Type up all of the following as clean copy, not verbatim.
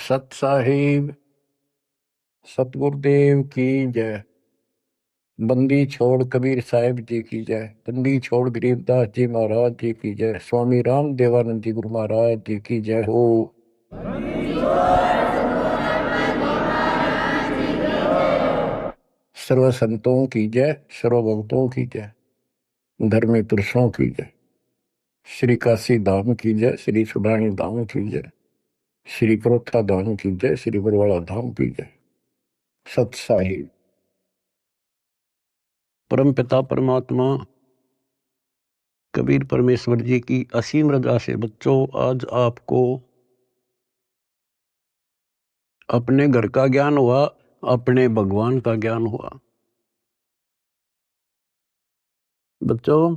सत साहिब सतगुरुदेव की जय। बंदी छोड़ कबीर साहिब जी की जय। बंदी छोड़ गरीबदास जी महाराज जी की जय। स्वामी राम देवानंद जी गुरु महाराज जी की जय हो। सर्व संतों की जय, सर्व भक्तों की जय, धर्मी पुरुषों की जय। श्री काशी धाम की जय, श्री सुब्राणी धाम की जय, श्री प्रोथा धाम की जय, श्री बरवाड़ा धाम की जय। सत साहिब। परम पिता परमात्मा कबीर परमेश्वर जी की असीम रजा से बच्चों आज आपको अपने घर का ज्ञान हुआ, अपने भगवान का ज्ञान हुआ। बच्चों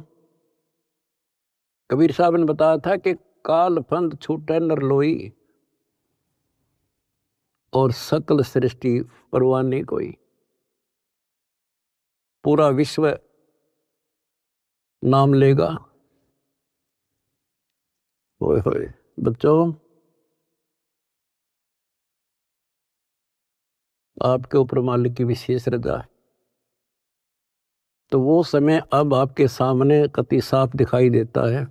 कबीर साहब ने बताया था कि काल फंद छूटे नर लोई और सकल सृष्टि परवाह नहीं कोई। पूरा विश्व नाम लेगा। होए होए बच्चों आपके ऊपर मालिक की विशेष रजा है। तो वो समय अब आपके सामने कति साफ दिखाई देता है।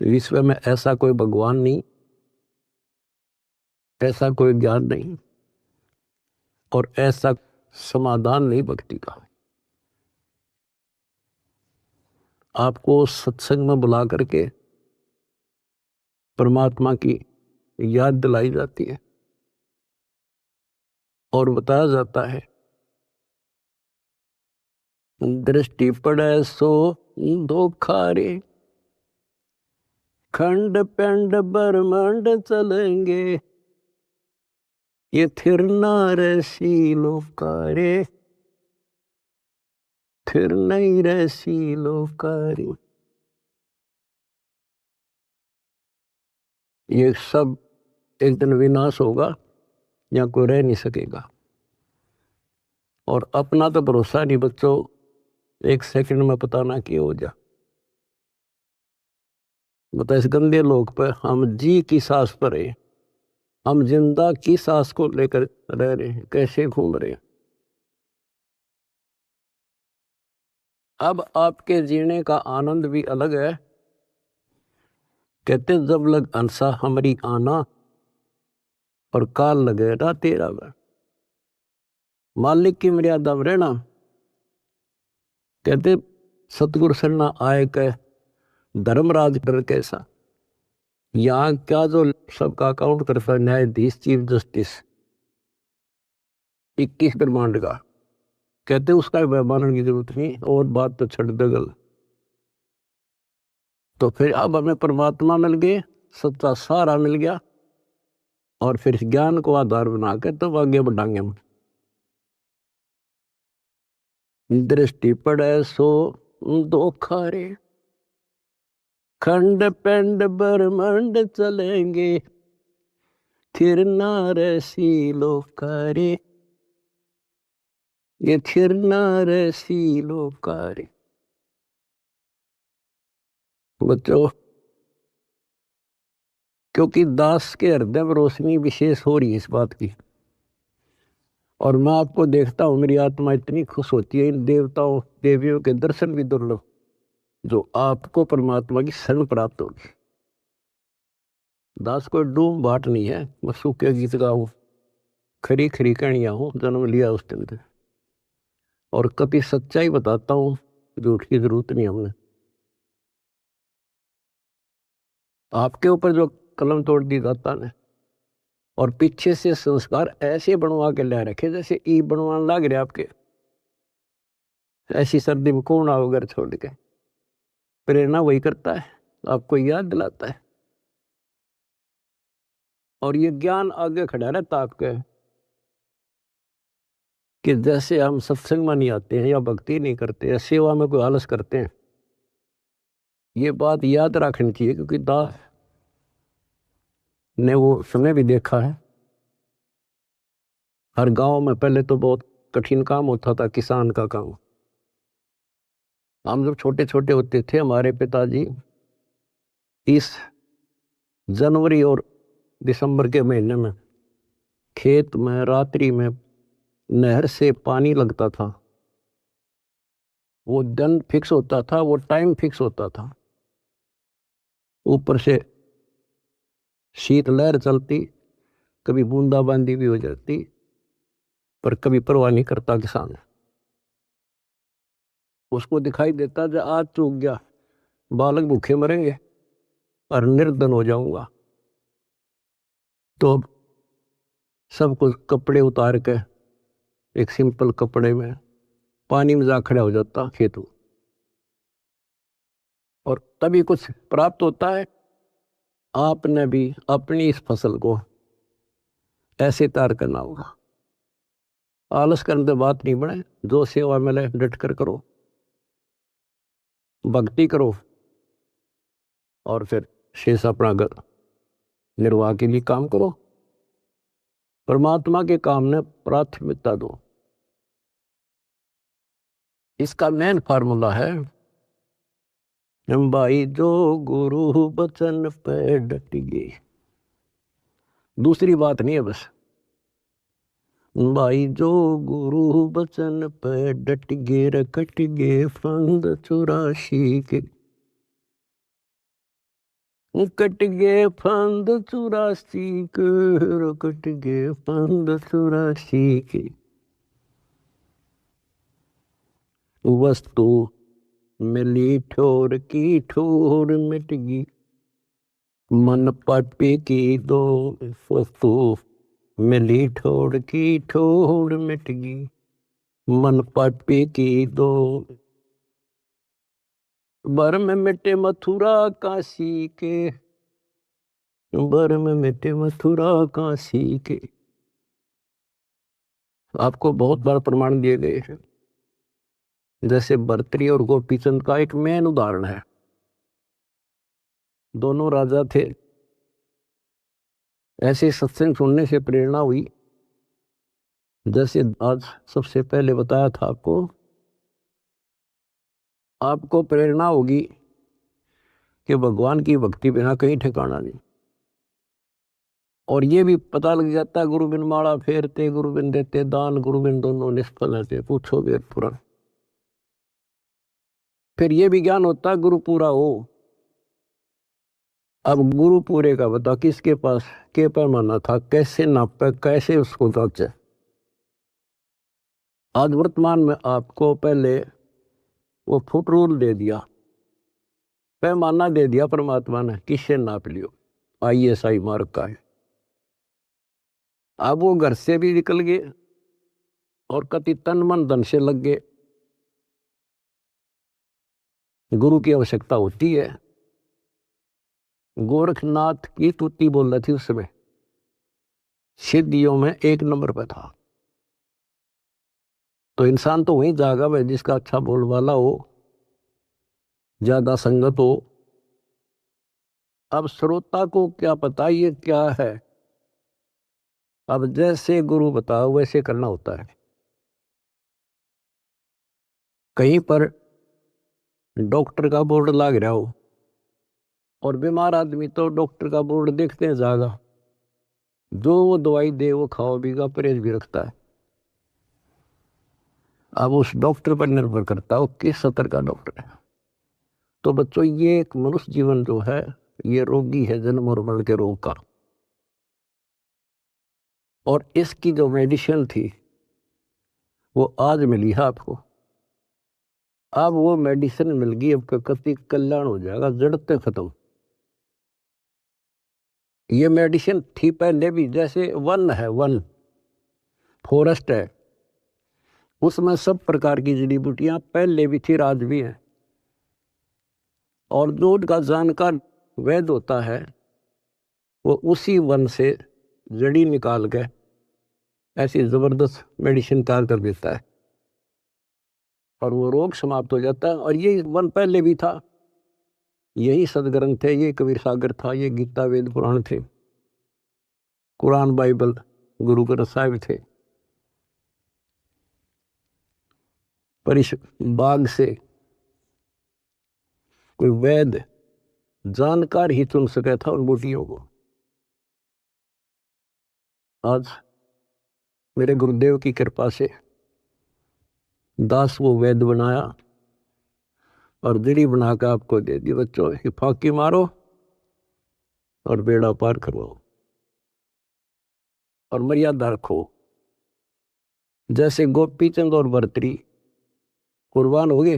विश्व में ऐसा कोई भगवान नहीं, ऐसा कोई ज्ञान नहीं और ऐसा समाधान नहीं भक्ति का। आपको सत्संग में बुला करके परमात्मा की याद दिलाई जाती है और बताया जाता है दृष्टि पड़े सो धोखा रे, खंड पेंड ब्रह्मांड चलेंगे, ये थिर नारसी लोकारे, थिर नहीं रसी लोकारे। ये सब एक दिन विनाश होगा, यहाँ कोई रह नहीं सकेगा। और अपना तो भरोसा नहीं बच्चों, एक सेकंड में पता ना क्या हो जा। बता इस गंदे लोक पर हम जी की सांस पर है, हम जिंदा की सांस को लेकर रह रहे हैं, कैसे घूम रहे हैं। अब आपके जीने का आनंद भी अलग है। कहते जब लग अंसा हमारी आना और काल लगे ना तेरा वह। मालिक की मर्यादा में रहना। कहते सतगुरु सरना आए कह धर्मराज कर कैसा। यहाँ क्या जो सबका अकाउंट करता है न्यायाधीश चीफ जस्टिस 21 ब्रह्मांड का, कहते उसका मानने की जरूरत नहीं और बात तो छड़ दे गल। तो फिर अब हमें परमात्मा मिल गए, सच्चा सारा मिल गया और फिर ज्ञान को आधार बना के तब आगे बढ़ाएंगे हम। दृष्टि पड़े सो धोखा रे, खंड पेंड ब्रह्मांड चलेंगे, थिर नारसी लोकारे, ये थिर नारसी लोकारे। बच्चों क्योंकि दास के हृदय में रोशनी विशेष हो रही है इस बात की, और मैं आपको देखता हूं मेरी आत्मा इतनी खुश होती है इन देवताओं देवियों के दर्शन भी दुर्लभ जो आपको परमात्मा की शरण प्राप्त होगी। दास कोई डूम बाट नहीं है, मैं सूखे गीत गाऊं, खरी खरी कहानियां हूं, जन्म लिया उस दिन से और कभी सच्चाई बताता हूं, झूठ की जरूरत नहीं हमने। आपके ऊपर जो कलम तोड़ दी दाता ने और पीछे से संस्कार ऐसे बनवा के ले रखे जैसे ई बनवाने लग रहे आपके। ऐसी सर्दी में कौन आओ घर छोड़ के। प्रेरणा वही करता है, आपको याद दिलाता है और ये ज्ञान आगे खड़ा रहता आपके कि जैसे हम सत्संग में नहीं आते हैं या भक्ति नहीं करते या सेवा में कोई आलस करते हैं। ये बात याद रखनी चाहिए क्योंकि दास ने वो समय भी देखा है। हर गांव में पहले तो बहुत कठिन काम होता था, किसान का काम। हम जब छोटे छोटे होते थे हमारे पिताजी इस जनवरी और दिसंबर के महीने में खेत में रात्रि में नहर से पानी लगता था। वो दिन फिक्स होता था, वो टाइम फिक्स होता था। ऊपर से शीतलहर चलती, कभी बूंदाबांदी भी हो जाती, पर कभी परवाह नहीं करता किसान। उसको दिखाई देता जो आज चूक गया, बालक भूखे मरेंगे और निर्धन हो जाऊंगा। तो सब कुछ कपड़े उतार के एक सिंपल कपड़े में पानी में जा खड़ा हो जाता खेतों, और तभी कुछ प्राप्त होता है। आपने भी अपनी इस फसल को ऐसे तैयार करना होगा। आलस करने से बात नहीं बने, जो सेवा मिले डट कर करो, भक्ति करो, और फिर शेष अपना घर निर्वाह के लिए काम करो। परमात्मा के काम ने प्राथमिकता दो। इसका मेन फार्मूला है भाई, जो गुरु बचन पे डट गए। दूसरी बात नहीं है बस भाई, जो गुरु बचन पे डट गे रकट गे फंद 84 के, कट गे फंद 84 के, रकट गे फंद 84 के। वस्तु मिली ठोर की ठोर मिट गई, मन पापी की दो। वस्तु मिली ठोर की ठोर मिट गई, मन पापी की दो। बर में मिटे मथुरा काशी के, बर में मिटे मथुरा काशी के। आपको बहुत बार प्रमाण दिए गए हैं। जैसे भर्तृहरि और गोपीचंद का एक मेन उदाहरण है। दोनों राजा थे। ऐसे सत्संग सुनने से प्रेरणा हुई, जैसे आज सबसे पहले बताया था आपको प्रेरणा होगी कि भगवान की भक्ति बिना कहीं ठिकाना नहीं। और ये भी पता लग जाता है, गुरु बिन माला फेरते, गुरु बिन देते दान, गुरु बिन दोनों निष्फल रहते, पूछो वेद पुराण। फिर ये भी ज्ञान होता है गुरु पूरा हो। अब गुरु पूरे का बता, किसके पास के पैमाना था, कैसे नापे, कैसे उसको जांचे। आज वर्तमान में आपको पहले वो फुट रूल दे दिया, पैमाना दे दिया परमात्मा ने, किससे नाप लियो। ISI मार्क का है। अब वो घर से भी निकल गए और कति तन मन धन से लग गए। गुरु की आवश्यकता होती है। गोरखनाथ की तुति बोल रही थी उस समय, सिद्धियों में 1 नंबर पे था। तो इंसान तो वही जागा भाई जिसका अच्छा बोल वाला हो, ज्यादा संगत हो। अब श्रोता को क्या पता ये क्या है। अब जैसे गुरु बताओ वैसे करना होता है। कहीं पर डॉक्टर का बोर्ड लग रहा हो और बीमार आदमी तो डॉक्टर का बोर्ड देखते हैं ज्यादा, जो वो दवाई दे वो खाओ बीगा, परहेज भी रखता है। अब उस डॉक्टर पर निर्भर करता है वो किस स्तर का डॉक्टर है। तो बच्चों, ये एक मनुष्य जीवन जो है ये रोगी है, जन्म और मरण के रोग का। और इसकी जो मेडिसिन थी वो आज मिली है आपको। अब वो मेडिसिन मिल गई, अब कति कल्याण हो जाएगा, जड़ते खत्म। ये मेडिसिन थी पहले भी, जैसे वन है, वन फॉरेस्ट है, उसमें सब प्रकार की जड़ी बूटियां पहले भी थी, आज भी है। और जो उनका जानकार वैद्य होता है वो उसी वन से जड़ी निकाल के ऐसी जबरदस्त मेडिसिन तैयार कर देता है और वो रोग समाप्त हो जाता है। और ये वन पहले भी था, यही सदग्रंथ थे, ये कबीर सागर था, ये गीता वेद पुराण थे, कुरान बाइबल गुरु ग्रंथ साहिब थे। पर इस बाग से कोई वैद्य जानकार ही चुन सका था उन बूटियों को। आज मेरे गुरुदेव की कृपा से दास वो वैद बनाया और दिड़ी बना के आपको दे दी। बच्चों ये फाकी मारो और बेड़ा पार करवाओ और मर्यादा रखो। जैसे गोपी चंद और भर्तरी कुर्बान हो गए,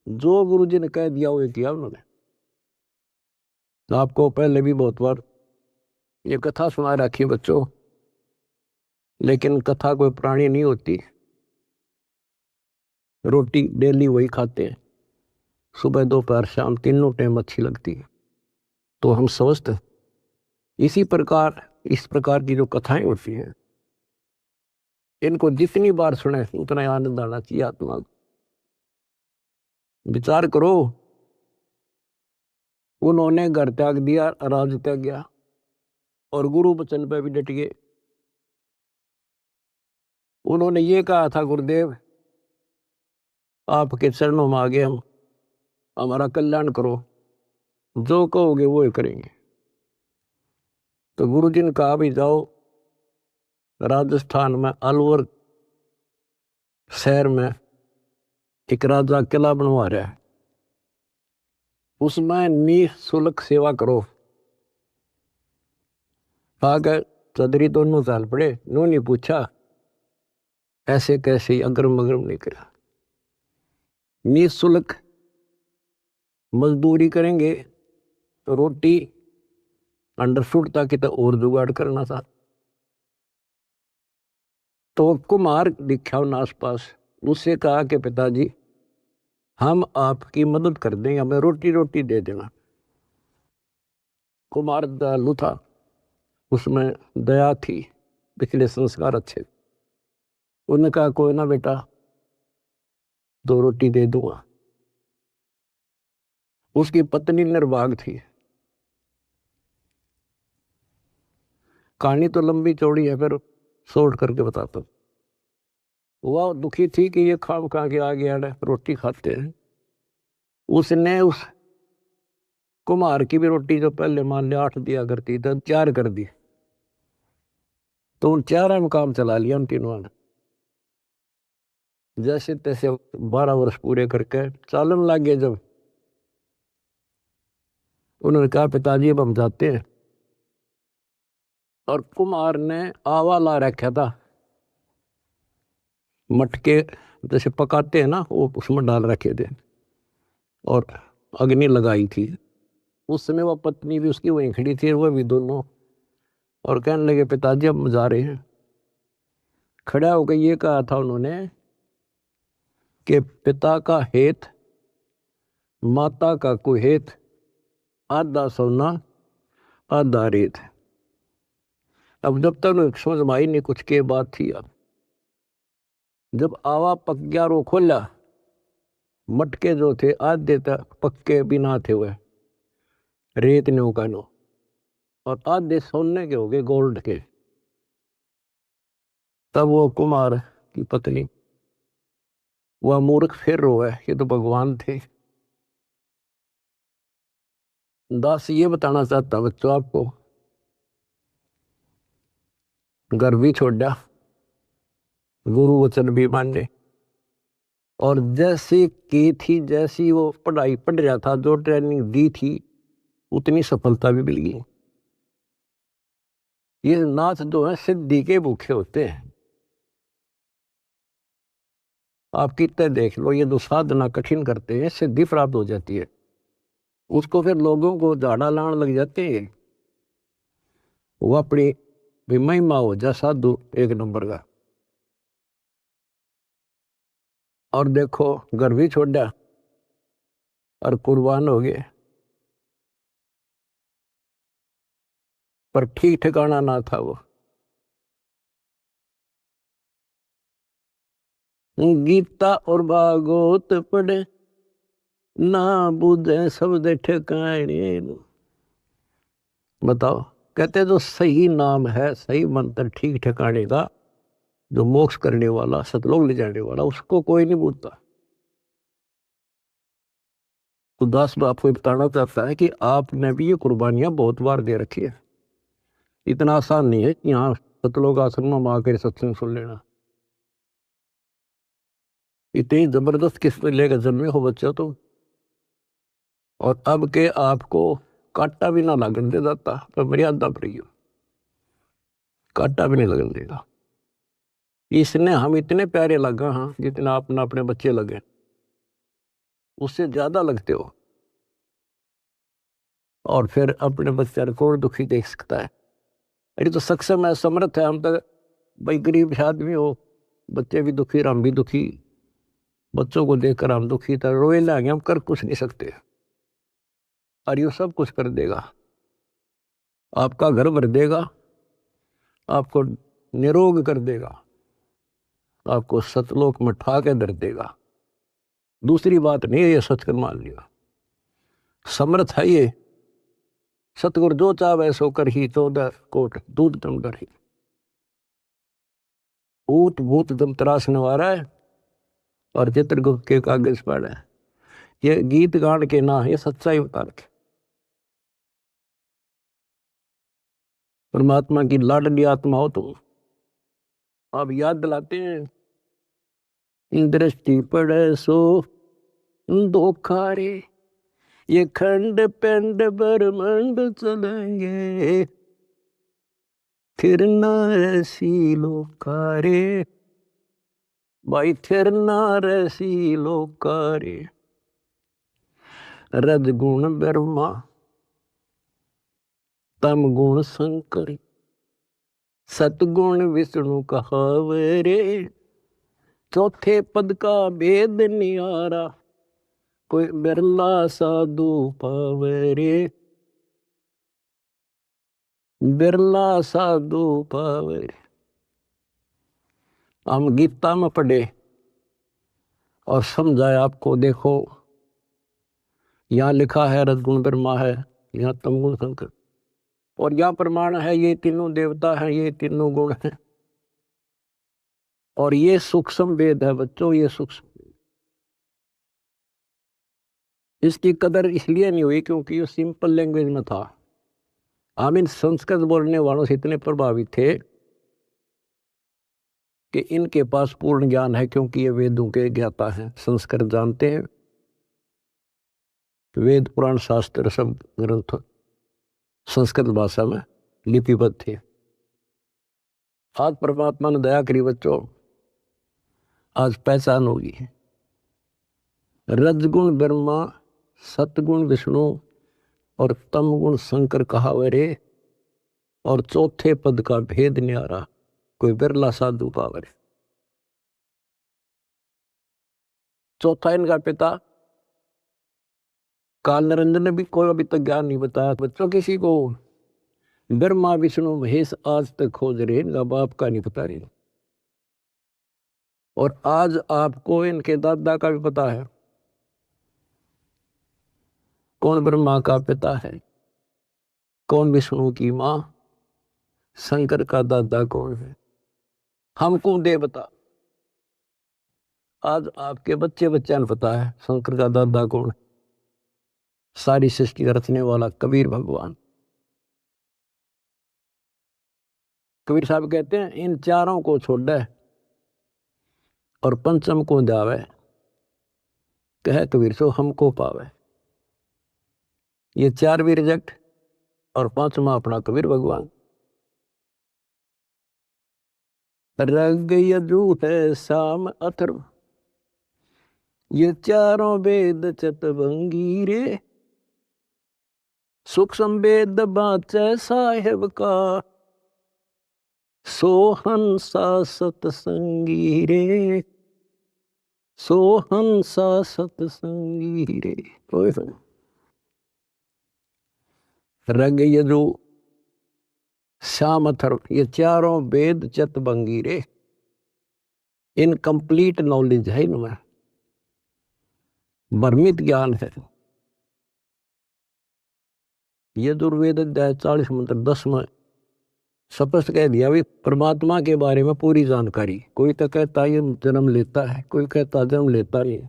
जो गुरु जी ने कह दिया वो किया उन्होंने। आपको पहले भी बहुत बार ये कथा सुना रखी है बच्चों, लेकिन कथा कोई प्राणी नहीं होती। रोटी डेली वही खाते हैं, सुबह दोपहर शाम तीनों टाइम अच्छी लगती है। तो हम स्वस्थ इसी प्रकार इस प्रकार की जो कथाएं होती हैं, इनको जितनी बार सुने उतना आनंद आना चाहिए आत्मा को। विचार करो, उन्होंने घर त्याग दिया, राज त्याग गया और गुरु वचन पे भी डट गए। उन्होंने ये कहा था, गुरुदेव आपके चरणों में आ गए हम, हमारा कल्याण करो, जो कहोगे वो ही करेंगे। तो गुरु जी ने कहा भी जाओ, राजस्थान में अलवर शहर में एक राजा किला बनवा रहा है, उसमें निःशुल्क सेवा करो। आगे चौधरी दोनों साल पड़े, उन्होंने पूछा ऐसे कैसे, अगरम अगरम नहीं करा। निःशुल्क मजदूरी करेंगे तो रोटी अंडरफुट ताकि तो और जुगाड़ करना था। तो कुमार दिखा उन आस पास, उससे कहा कि पिताजी हम आपकी मदद कर देंगे, हमें रोटी रोटी दे देना। कुमार दयालु था, उसमें दया थी, पिछले संस्कार अच्छे। उन्होंने कहा कोई ना बेटा, 2 रोटी दे दूंगा। उसकी पत्नी निर्भाग थी। कहानी तो लंबी चौड़ी है, फिर शॉर्ट करके बताता हूं। वह दुखी थी कि ये खाम खा के आ गया है, रोटी खाते हैं। उसने उस कुम्हार की भी रोटी जो पहले मान लिया 8 दिया करती तो 4 कर दी। तो उन 4 में काम चला लिया उन तीनों ने। जैसे तैसे 12 वर्ष पूरे करके चालन लग गए। जब उन्होंने कहा पिताजी अब हम जाते हैं, और कुम्हार ने आवा ला रखा था, मटके जैसे पकाते हैं ना, वो उसमें डाल रखे थे और अग्नि लगाई थी। उस समय वह पत्नी भी उसकी वहीं खड़ी थी, वह भी दोनों, और कहने लगे पिताजी अब हम जा रहे हैं। खड़ा होकर ये कहा था उन्होंने कि पिता का हेत माता का कुहेत, आधा सोना आधा रेत। अब जब तक समझ में आई नहीं कुछ के बात थी। अब जब आवा पक गया रो खोला, मटके जो थे आधे तक पक्के बिना थे, वह रेत ने उकानो, और आधे सोने के हो गए, गोल्ड के। तब वो कुमार की पत्नी, वह मूर्ख फिर रोए, ये तो भगवान थे। दास ये बताना चाहता बच्चों आपको, घर भी छोड़ा, गुरु वचन भी माने, और जैसे की थी, जैसी वो पढ़ाई पढ़ रहा था, जो ट्रेनिंग दी थी, उतनी सफलता भी मिल गई। ये नाथ जो है सिद्धि के भूखे होते हैं। आप कितने देख लो, ये जो साधना कठिन करते हैं सिद्धि प्राप्त हो जाती है, उसको फिर लोगों को झाड़ा लाने लग जाते हैं। वो अपनी भी महिमा हो जा साधु एक नंबर का। और देखो घर भी छोड़ा और कुर्बान हो गए, पर ठीक ठिकाना ना था वो। गीता और भागवत पढ़े ना बुझे शब्द ठिकाने। बताओ, कहते जो सही नाम है, सही मंत्र ठीक ठिकाने का, जो मोक्ष करने वाला, सतलोक ले जाने वाला, उसको कोई नहीं पूछता। तो दास आपको बताना चाहता है कि आपने भी ये कुर्बानियां बहुत बार दे रखी है। इतना आसान नहीं है कि यहाँ सतलोक आश्रम में आकर सत्संग सुन लेना। इतनी जबरदस्त किस्मत लेकर जन्मे हो बच्चा तो, और अब के आपको कांटा भी ना लगन दे जाता, पर मर्यादा पर ही कांटा भी नहीं लगन देगा। इसने हम इतने प्यारे लगा, हाँ, जितना अपना अपने बच्चे लगे, उससे ज्यादा लगते हो। और फिर अपने बच्चे को दुखी देख सकता है? अरे तो सक्षम है, समर्थ है। हम तो भाई गरीब आदमी हो, बच्चे भी दुखी, हम भी दुखी, बच्चों को देखकर हम दुखी था, रोए लागे, हम कर कुछ नहीं सकते। और ये सब कुछ कर देगा, आपका घर भर देगा, आपको निरोग कर देगा, आपको सतलोक में ठा के धर देगा। दूसरी बात नहीं है, ये सच कर मान लिया, समर्थ है ये। सतगुरु जो चाहे सो कर ही, 14 कोट दूध दम डर ही। ऊत भूत दम त्रासने वाला है, और चित्रगुप्त के कागज पर है। ये गीत गान के ना, ये सच्चाई बता रखे। परमात्मा की लाडली आत्मा हो तुम। आप याद दिलाते हैं, दृष्टि पड़े सो धोखा रे, ये खंड पिंड ब्रह्मांड चलेंगे, फिर ना ऐसी लोकारे, भाई फिर ना ऐसी लोकारे। रजगुण ब्रह्मा, तम गुण शंकर, सतगुण विष्णु कहावरे, चौथे पद का भेद नियारा, कोई बिरला साधु पावरे, बिरला साधु पावरे। हम गीता में पढ़े और समझाए आपको। देखो यहाँ लिखा है रजगुण ब्रह्मा है, यहाँ तमगुण शंकर, और यहाँ प्रमाण है ये तीनों देवता हैं, ये तीनों गुण हैं। और ये सूक्ष्म वेद है बच्चों, ये सूक्ष्म। इसकी कदर इसलिए नहीं हुई क्योंकि ये सिंपल लैंग्वेज में था। हम इन संस्कृत बोलने वालों से इतने प्रभावित थे कि इनके पास पूर्ण ज्ञान है, क्योंकि ये वेदों के ज्ञाता हैं, संस्कृत जानते हैं। वेद पुराण शास्त्र सब ग्रंथ संस्कृत भाषा में लिपिबद्ध थे। आज परमात्मा ने दया करी बच्चों, आज पहचान होगी। रजगुण ब्रह्मा, सतगुण विष्णु और तमगुण शंकर कहावरे, और चौथे पद का भेद न्यारा, कोई बिरला साधु पावरे। चौथा इनका पिता काल निरंजन ने भी कोई अभी तक ज्ञान नहीं बताया बच्चों किसी को। ब्रह्मा विष्णु महेश आज तक खोज रहे, इनका बाप का नहीं पता रहे। और आज आपको इनके दादा का भी पता है, कौन ब्रह्मा का पिता है, कौन विष्णु की माँ, शंकर का दादा कौन है। हमको देवता, आज आपके बच्चे बच्चा ने पता है शंकर का दादा कौन है। सारी सृष्टि का रचने वाला कबीर भगवान। कबीर साहब कहते हैं इन चारों को छोड़े और पंचम को जावे, कहे कबीर सो हमको पावे। ये चार भी रिजेक्ट, और पांचवा अपना कबीर भगवान। रग यजु है शाम अथर्व, ये चारों वेद चतवंगी रे, सूक्ष्म वेद बाचे साहेब का, सोहंसा सतसंगी रे, सोहंसा सतसंगी रे। रग यजु श्याम अथर्व, ये चारों वेद चतवंगी रे, इनकम्प्लीट नॉलेज है इनमें, भ्रमित ज्ञान है। यजुर्वेद अध्याय 40 मंत्र 10 में स्पष्ट कह दिया भी परमात्मा के बारे में पूरी जानकारी। कोई तो कहता है जन्म लेता है, कोई कहता जन्म लेता नहीं।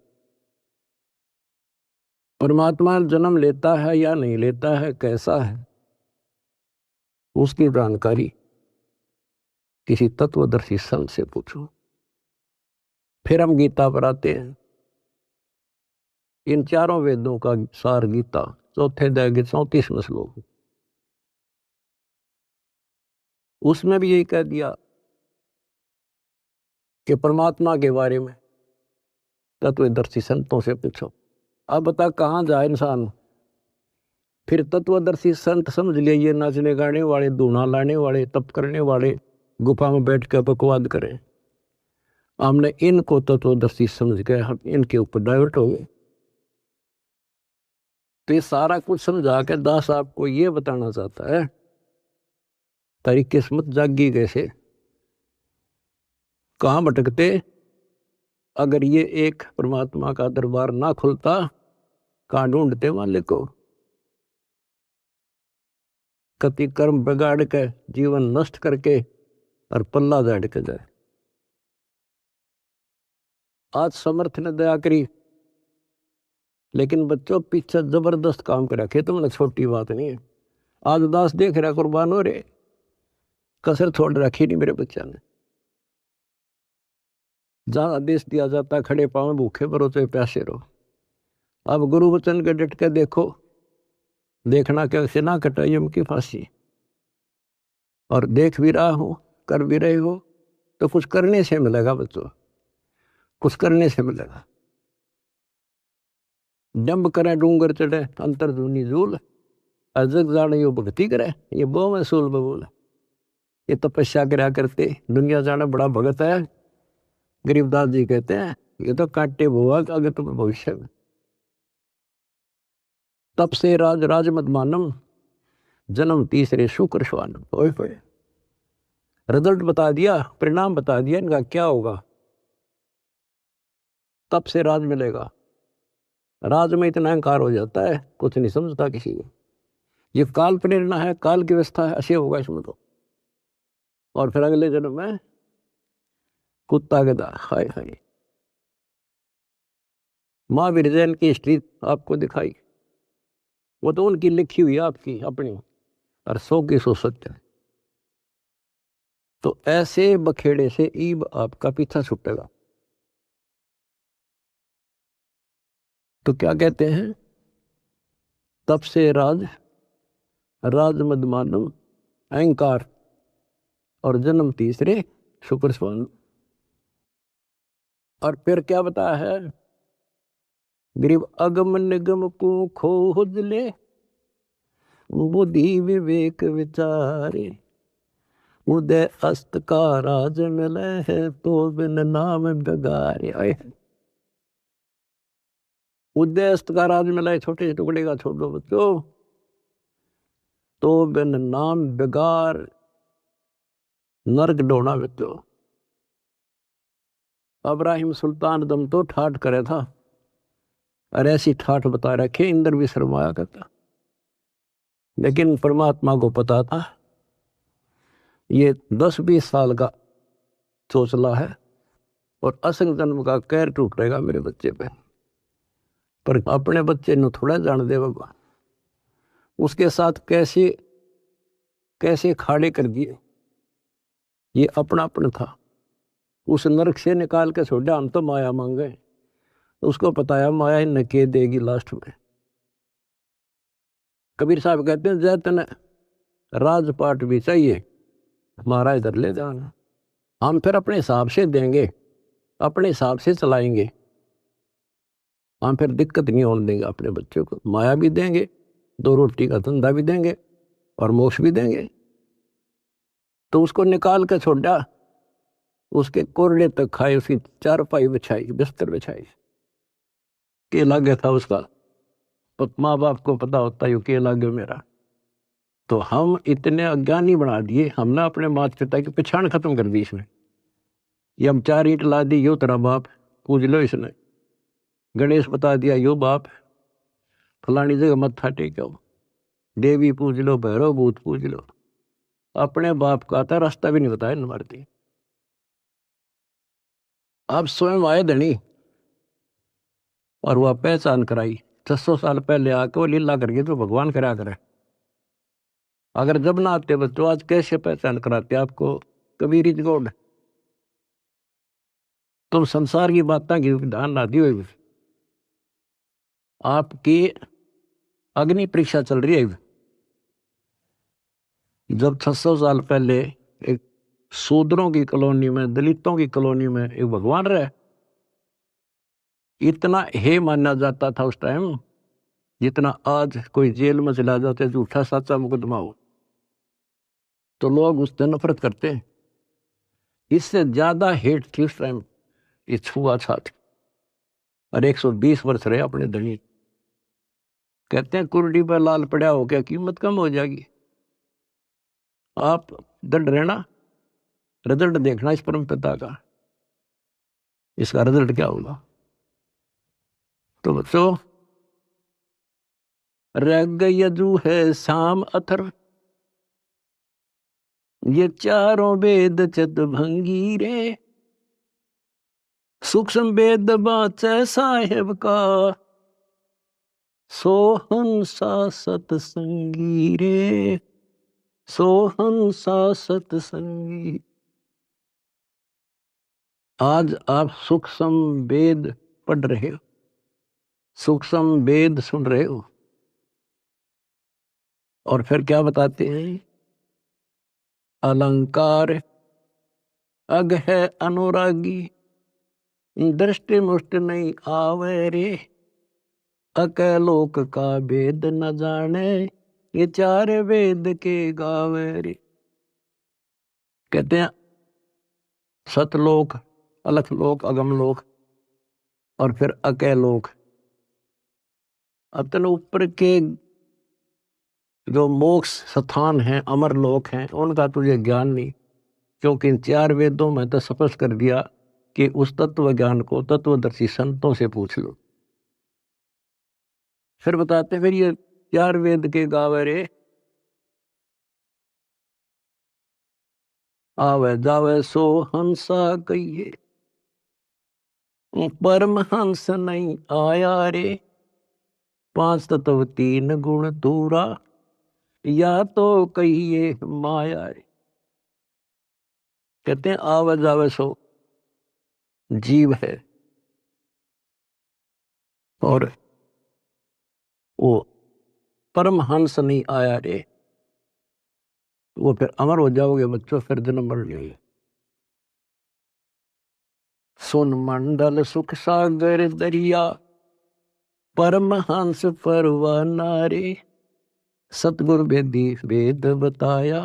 परमात्मा जन्म लेता है या नहीं लेता है, कैसा है, उसकी जानकारी किसी तत्वदर्शी संत से पूछो। फिर हम गीता पर आते हैं। इन चारों वेदों का सार गीता, चौथे अध्याय के 34वें श्लोक, उसमें भी यही कह दिया कि परमात्मा के बारे में तत्वदर्शी संतों से पूछो। अब बता कहाँ जाए इंसान। फिर तत्वदर्शी संत समझ लिए ये नाचने गाने वाले, दूना लाने वाले, तप करने वाले, गुफा में बैठ कर बकवाद करें। हमने इनको तत्वदर्शी समझ गए, हम इनके ऊपर डाइवर्ट हो गए। तो ये सारा कुछ समझा के दास आपको ये बताना चाहता है तारी किस्मत जागी कैसे, कहाँ भटकते अगर ये एक परमात्मा का दरबार ना खुलता, कहाँ ढूंढते मालिक को। कति कर्म बिगाड़ के जीवन नष्ट करके और पल्ला झाड़ के जाए। आज समर्थ ने दया करी, लेकिन बच्चों पीछे जबरदस्त काम कर रखे, तुमने छोटी बात नहीं है। आज दास देख रहा कुर्बान हो रहे, कसर छोड़ रखी नहीं मेरे बच्चा ने। जहां आदेश दिया जाता खड़े पांव भूखे भरो चाहे प्यासे रहो। अब गुरु वचन के डट के देखो, देखना कैसे ना कटा यम की फांसी। और देख भी रहा हो, कर भी रहे हो, तो कुछ करने से मिलेगा बच्चों, कुछ करने से मिलेगा। डंब करे डूंगर चढ़े अंतर धुनी झूल, अजग जाने यो भक्ति करे ये बो में सूल बबूल। ये तपस्या करा करते दुनिया जाना बड़ा भगत है। गरीबदास जी कहते हैं ये तो कांटे बुआ अगर तुम्हें भविष्य में। तप से राज राज मत मानम, जन्म तीसरे शुक्र श्वानम। ओए होए, रिजल्ट बता दिया, परिणाम बता दिया इनका क्या होगा। तप से राज मिलेगा। राज में इतना अहंकार हो जाता है कुछ नहीं समझता किसी को। ये काल प्रेरणा है, काल की व्यवस्था है, ऐसे होगा इसमें तो। और फिर अगले जन्म में कुत्ता गधा। हाय हाय। महावीर जैन की हिस्ट्री आपको दिखाई, वो तो उनकी लिखी हुई आपकी अपनी, और 100 की 100 सत्य है। तो ऐसे बखेड़े से ईब आपका पीछा छूटेगा। तो क्या कहते हैं, तप से राज राज मद मानम, अहंकार और जन्म तीसरे शुक्र स्वान। और फिर क्या बताया है, गरीब अगम निगम को खोज ले, बुद्धि विवेक विचारे, उदय अस्त का राज मिले है तो बिन नाम बेगारे। उदय अस्त का राज मिला है, छोटे से टुकड़े का छोड़ दो बच्चों, तो बिन नाम बेगार नर्क डोना बच्चों। अब्राहिम सुल्तान दम तो ठाठ करे था, और ऐसी ठाठ बता रखे इंद्र भी शर्माया करता। लेकिन परमात्मा को पता था ये 10-20 साल का चोचला है और असंग जन्म का कहर टूटेगा मेरे बच्चे पे। पर अपने बच्चे ने थोड़ा जान दे भगवान, उसके साथ कैसे कैसे खाड़े कर दिए। ये अपना था, उस नरक से निकाल के छोड़ा, हम तो माया मांगे। उसको पता है माया ही नके देगी लास्ट में। कबीर साहब कहते हैं जैतन राजपाट भी चाहिए, हमारा इधर ले जाना। हम फिर अपने हिसाब से देंगे, अपने हिसाब से चलाएंगे। हम फिर दिक्कत नहीं होने देंगे अपने बच्चों को। माया भी देंगे, 2 रोटी का धंधा भी देंगे और मोक्ष भी देंगे। तो उसको निकाल के छोड़ा, उसके कोरडे तक खाए, उसकी चारपाई बिछाई, बिस्तर बिछाई। के लागे था उसका, माँ बाप को पता होता है के लागे मेरा। तो हम इतने अज्ञानी बना दिए, हमने अपने माता पिता की पहचान खत्म कर दी इसमें। ये हम 4 ईंट ला दी, यो तेरा बाप, पूज लो इसने। गणेश बता दिया यो बाप, फलानी जगह मत्था टेको, देवी पूज लो, भैरव भूत पूज लो। अपने बाप का था रास्ता भी नहीं बताया न मारती। आप स्वयं आए धनी और वह पहचान कराई। 600 साल पहले आके वो लीला करके तो भगवान करा करे। अगर जब ना आते बच्चों, आज कैसे पहचान कराते आपको कबीर इज गॉड। तुम संसार की बातें की ध्यान ना दियो। आपकी अग्नि परीक्षा चल रही है। जब 600 साल पहले एक शूद्रों की कॉलोनी में, दलितों की कॉलोनी में एक भगवान रहे, इतना हे माना जाता था उस टाइम जितना आज कोई जेल में चला जाते झूठा सच्चा मुकदमा हो तो लोग उससे नफरत करते हैं। इससे ज्यादा हेट थी उस टाइम ये छुआछूत। और 120 वर्ष रहे अपने धनी। कहते हैं कुर्डी पर लाल पड़ा हो क्या कीमत कम हो जाएगी। आप दंड रहना, रिजल्ट देखना इस परम पिता का, इसका रिजल्ट क्या होगा। तो बच्चों, रग यजु है शाम अथर, ये चारों वेद चत भंगी रे, सूक्ष्म वेद बाचे साहेब का, सोहन सा सतसंगी रे, सोहन सा सतसंगी। आज आप सूक्ष्म वेद पढ़ रहे हो, सूक्ष्म वेद सुन रहे हो, और फिर क्या बताते हैं, अलंकार अग है अनुरागी, दृष्टि मुष्ट नहीं आवे रे, अकलोक का वेद न जाने, ये चार वेद के गावे रे। कहते हैं सतलोक, अलखलोक, अगमलोक और फिर अकलोक। अतन ऊपर के जो मोक्ष स्थान हैं, अमर लोक हैं, उनका तुझे ज्ञान नहीं, क्योंकि इन चार वेदों में तो स्पष्ट कर दिया कि उस तत्व ज्ञान को तत्वदर्शी संतों से पूछ लो। फिर बताते फिर ये चार वेद के गावे रे, आवे जावे सो हंसा कहिए, परमहंस नहीं आया रे, पांच तत्व तीन गुण दूरा, या तो कहिए माया रे। कहते हैं आवे जावे सो जीव है, और वो परमहंस नहीं आया रे, वो फिर अमर हो जाओगे बच्चों, फिर जन्म मर लेंगे। सुन मंडल सुख सागर दरिया, परमहंस परवाना रे, सतगुरु वेदी वेद बताया,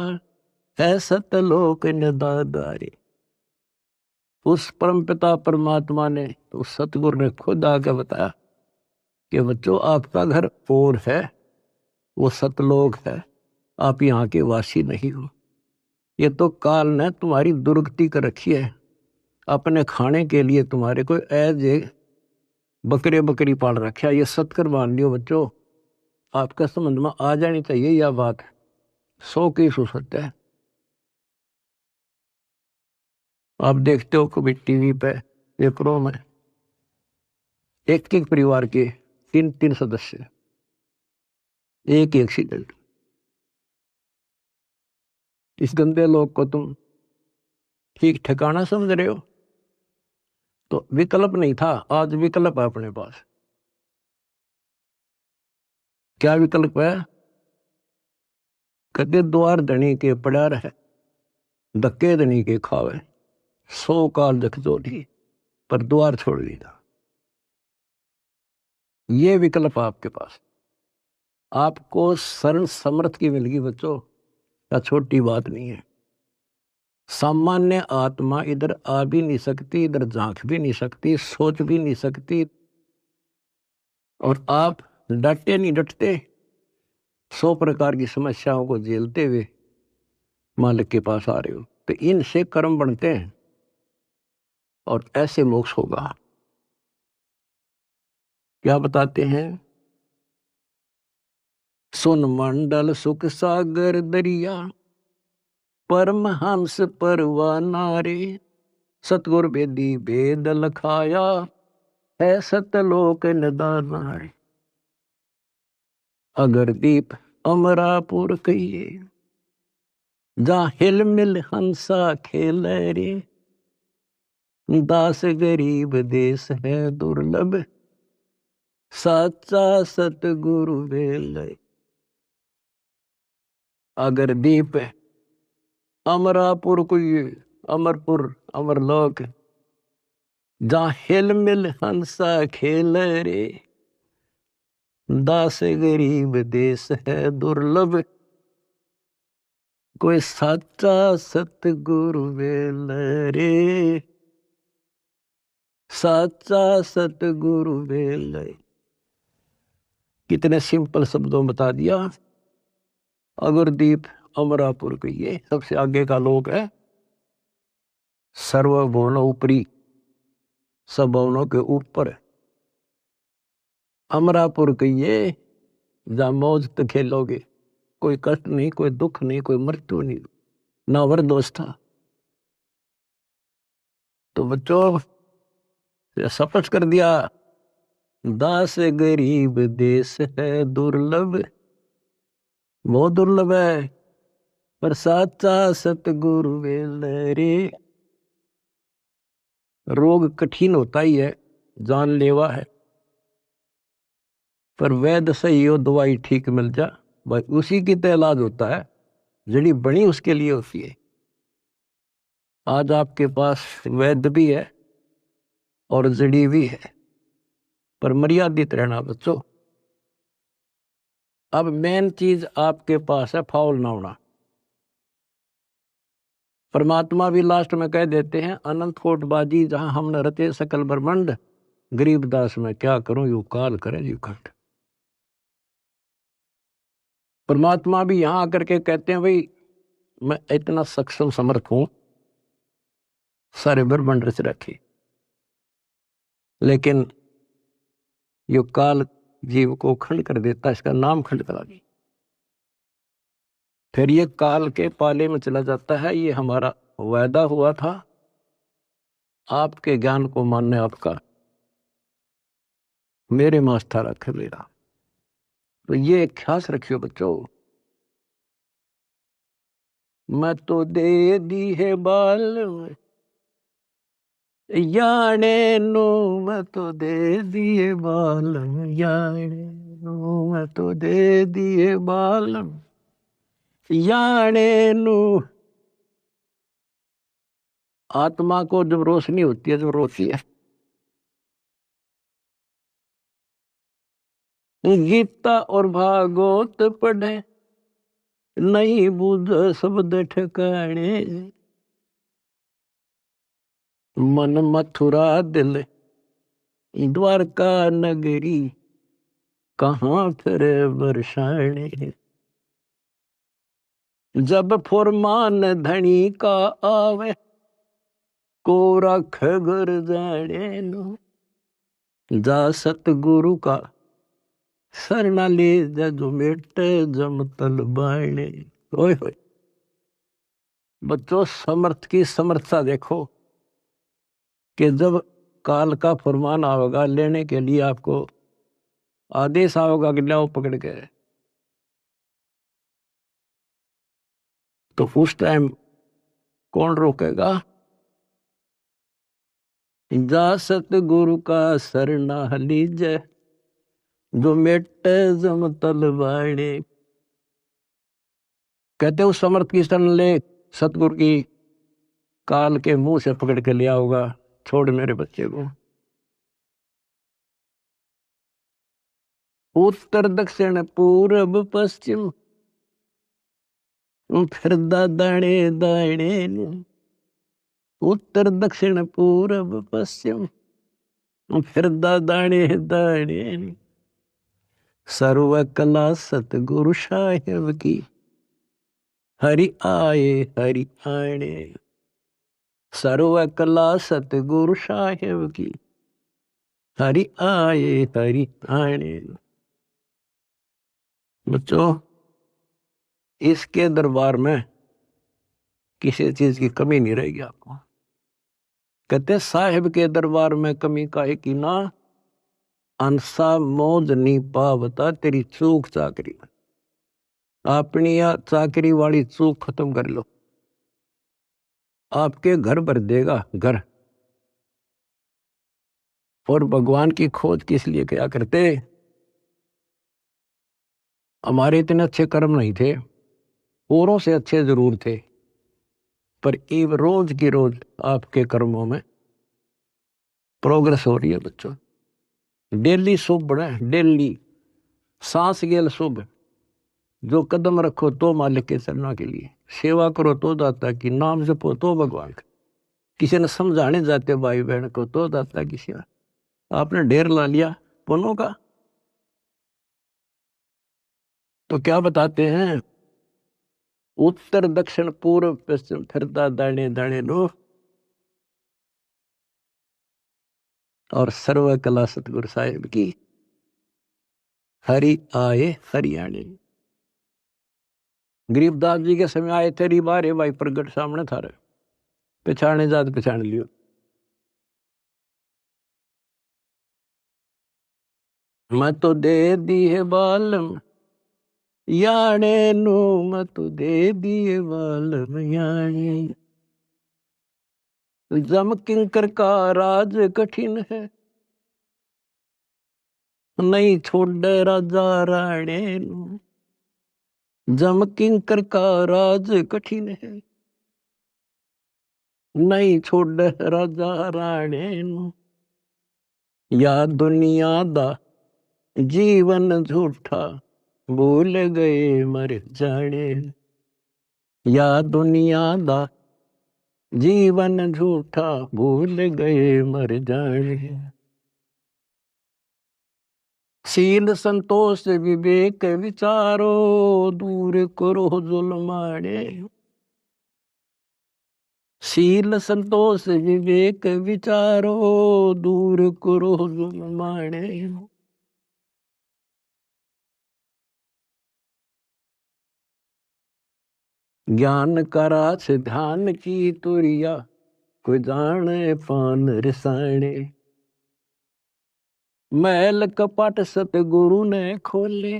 है सतलोक निदादारे। उस परमपिता परमात्मा ने, उस सतगुरु ने खुद आके बताया कि बच्चों आपका घर और है, वो सतलोक है, आप यहाँ के वासी नहीं हो। ये तो काल ने तुम्हारी दुर्गति कर रखी है, अपने खाने के लिए तुम्हारे को एज ए बकरे बकरी पाल रखा है। ये सत्कर मान लियो बच्चों, आपका समझ में आ जानी चाहिए यह बात, 100 की सत्य है। आप देखते हो कभी टीवी पे पेपरों में एक एक परिवार के 3-3 सदस्य, एक एक्सीडेंट। इस गंदे लोग को तुम ठीक ठिकाना समझ रहे हो। तो विकल्प नहीं था, आज विकल्प है अपने पास। क्या विकल्प है, कदे द्वार धनी के पड़ा रहे, धक्के धनी के खावे, 100 काल जख जोड़ी, पर द्वार छोड़ दिया। ये विकल्प आपके पास, आपको शरण समर्थ की मिलगी बच्चों, क्या छोटी बात नहीं है। सामान्य आत्मा इधर आ भी नहीं सकती, इधर झांक भी नहीं सकती, सोच भी नहीं सकती, और आप डटे नहीं डटते, 100 प्रकार की समस्याओं को झेलते हुए मालिक के पास आ रहे हो। तो इनसे कर्म बनते हैं और ऐसे मोक्ष होगा। क्या बताते हैं, सुन मंडल सुख सागर दरिया, परमहंस परवाना रे, सतगुर वेदी वेद लखाया, है सतलोक निदाना रे। अगर दीप अमरापुर कहिए, जहाँ हिल मिल हंसा खेल रे, दास गरीब देश है दुर्लभ, साचा सतगुरु वेल। अगर दीप अमरापुर कोई, अमरपुर अमरलोक, जहाँ हिल मिल हंसा खेल रे, दास गरीब देश है दुर्लभ, कोई साचा सतगुरु वेल रे, साचा सतगुरु वेल। कितने सिंपल शब्दों में बता दिया। अगरदीप अमरापुर के ये सबसे आगे का लोक है, सर्वभुवन ऊपरी, सब भवनों के ऊपर। अमरापुर के ये जहाँ मौज तो खेलोगे, कोई कष्ट नहीं, कोई दुख नहीं, कोई मृत्यु नहीं, ना वरदोष था। तो बच्चों शपथ कर दिया, दास गरीब देश है दुर्लभ, बहुत दुर्लभ है, पर साचा सतगुरु वेल रे। रोग कठिन होता ही है, जानलेवा है, पर वैद्य सही हो, दवाई ठीक मिल जा भाई, उसी की तो इलाज होता है, जड़ी बनी उसके लिए होती है। आज आपके पास वैद्य भी है और जड़ी भी है, पर मर्यादित रहना बच्चों। अब मेन चीज आपके पास है फाउल ना होना। परमात्मा भी लास्ट में कह देते हैं, अनंत कोट बाजी जहां हमने रचे सकल ब्रह्मांड, गरीबदास में क्या करूं यू काल करे यू खंड। परमात्मा भी यहां आकर के कहते हैं, भाई मैं इतना सक्षम समर्थ हूं, सारे ब्रह्मांड रच रखे, लेकिन यो काल जीव को खंड कर देता, इसका नाम खंड करा दी, फिर ये काल के पाले में चला जाता है। ये हमारा वायदा हुआ था, आपके ज्ञान को मानने आपका, मेरे मास्था रखे मेरा। तो ये ख्यास रखियो बच्चों, मैं तो दे दी है बाल याने नो, मैं तो दे दिए बाल याने नो, मैं तो दे दिए बाल याने नो। आत्मा को जब रोशनी होती है, जब रोती है, गीता और भागवत पढ़े, नहीं बुझ शब्द ठिकाने, मन मथुरा दिल द्वारका नगरी, कहाँ फिर बरसाने। जब फुरमान धनी का आवे, को रख घर जाने नो, जा सतगुरु का सरना ले जा, जो मेटे जम तल बाणे। ओए होए बच्चों, समर्थ की समर्थता देखो, कि जब काल का फरमान आवेगा लेने के लिए, आपको आदेश आवेगा कि लाओ पकड़ के, तो उस टाइम कौन रोकेगा? जा सतगुरु का सरना लीजे, जो मेटे जम तल बाणे। कहते उस समर्थ की शरण ले, सतगुरु की काल के मुंह से पकड़ के लिया होगा, छोड़ मेरे बच्चे को। उत्तर दक्षिण पूर्व पश्चिम, फिर दाणे दाणे, उत्तर दक्षिण पूर्व पश्चिम, फिर दाणे दाणे। सर्व कला सतगुरु साहेब की, हरि आए हरि आने। सर्व कला सतगुरु साहेब की, हरि आए हरि आने। बच्चों, इसके दरबार में किसी चीज की कमी नहीं रहेगी आपको। कहते साहिब के दरबार में कमी काहे की ना, अंसा मौज नहीं पावता तेरी चूक चाकरी। अपनी या चाकरी वाली चूक खत्म कर लो, आपके घर भर देगा घर। और भगवान की खोज किस लिए किया करते? हमारे इतने अच्छे कर्म नहीं थे, औरों से अच्छे जरूर थे, पर एक रोज की रोज आपके कर्मों में प्रोग्रेस हो रही है बच्चों। डेली शुभ बढ़े, डेली सांस गेल शुभ। जो कदम रखो तो मालिक के चरणों के लिए, सेवा करो तो दाता की, नाम जपो तो भगवान का, किसी ने समझाने जाते भाई बहन को तो दाता की सेवा। आपने ढेर ला लिया पुण्यों का, तो क्या बताते हैं? उत्तर दक्षिण पूर्व पश्चिम फिरता दाने दाने लो, और सर्व कला सतगुरु साहिब की, हरि आए हरियाणे। गरीबदास जी के समय आए थे, बारे भाई प्रगट सामने था रे, पहचाने जात पहचान लियो। मैं तो दे दी है बालम याने नु, मैं तो दे दिए बालम याने। जम किंकर का राज कठिन है, नहीं छोड़ राजा राणे नु। जम किंकर का राज कठिन है, नहीं छोड़ राजा राणे नु। या दुनिया दा जीवन झूठा, भूल गए मर जाने। या दुनिया दा जीवन झूठा, भूल गए मर जाने। शील संतोष विवेक विचारो, दूर करो जुल्माने। शील संतोष विवेक विचारो, दूर करो जुल्माने। ज्ञान का रास ध्यान की तुरिया, कोई जाने पान रसाने। महल कपट सतगुरु ने खोले,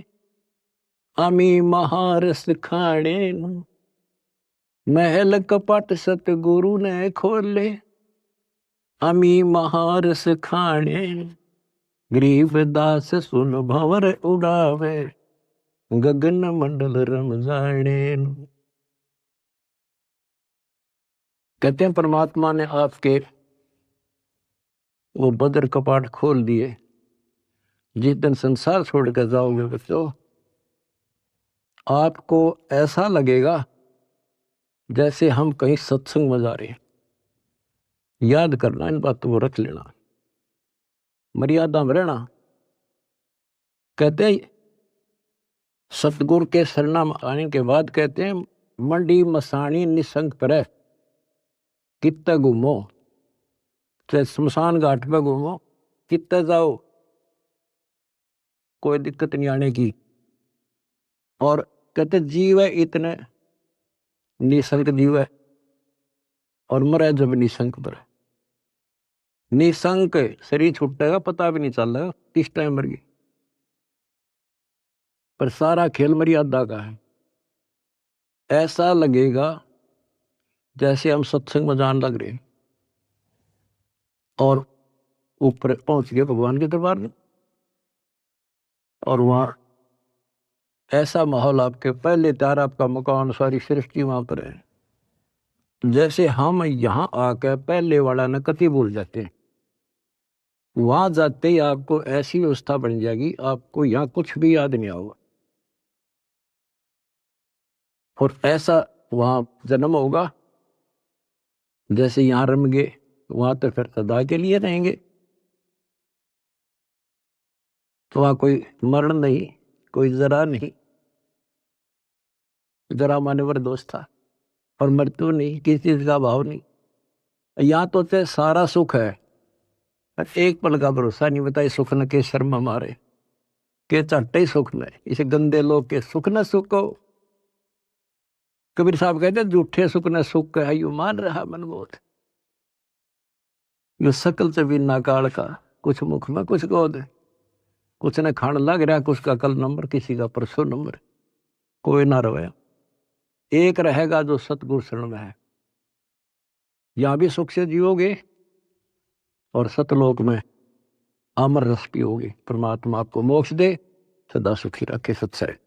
अमी महारस खाने। महल कपट सतगुरु ने खोले, अमी महारस खाने। गरीब दास सुन भंवर उड़ावे, गगन मंडल रम जाने। कहते हैं परमात्मा ने आपके वो बदर कपाट खोल दिए। जिस दिन संसार छोड़ कर जाओगे बच्चों, आपको ऐसा लगेगा जैसे हम कहीं सत्संग में जा रहे हैं। याद करना, इन बातों को रख लेना, मर्यादा में रहना। कहते हैं सतगुरु के शरणा में आने के बाद कहते हैं, मंडी मसानी निसंग पर कित्ते घूमो, चाहे शमशान घाट पे घूमो, कित्ते जाओ, कोई दिक्कत नहीं आने की। और कहते जीव है इतने निसंग जीव है, और मरे जब निसंग पर। निसंक शरीर छूटेगा, पता भी नहीं चल रहा किस टाइम मर गई, पर सारा खेल मर्यादा का है। ऐसा लगेगा जैसे हम सत्संग में जान लग रहे हैं, और ऊपर पहुंच गए भगवान के दरबार में, और वहां ऐसा माहौल, आपके पहले तैयार, आपका मकान, सारी सृष्टि वहां पर है। जैसे हम यहाँ आकर पहले वाला न कति भूल जाते हैं, वहां जाते ही आपको ऐसी व्यवस्था बन जाएगी, आपको यहाँ कुछ भी याद नहीं होगा। और ऐसा वहां जन्म होगा जैसे यहाँ रम गए, वहां तो फिर सदा के लिए रहेंगे। तो वहां कोई मरण नहीं, कोई जरा नहीं, जरा मान्यवर दोष था, और मृत्यु नहीं, किसी चीज का भाव नहीं। यहाँ तो चाहे सारा सुख है, पर एक पल का भरोसा नहीं, बताए सुख न के शर्म मारे, के चट्टे ही सुख में, इसे गंदे लोग के सुख न सुखो। कबीर साहब कहते झूठे सुख न सुख है, यू मान रहा मन बोध। यो सकल से बिना काल का, कुछ मुख में कुछ गोद। कुछ ने खान लग रहा, कुछ का कल नंबर, किसी का परसों नंबर। कोई ना रहे, एक रहेगा जो सतगुरु शरण में है। यहां भी सुख से जियोगे और सतलोक में अमर रस पियोगे। परमात्मा आपको मोक्ष दे, सदा सुखी रखे। सत्सय।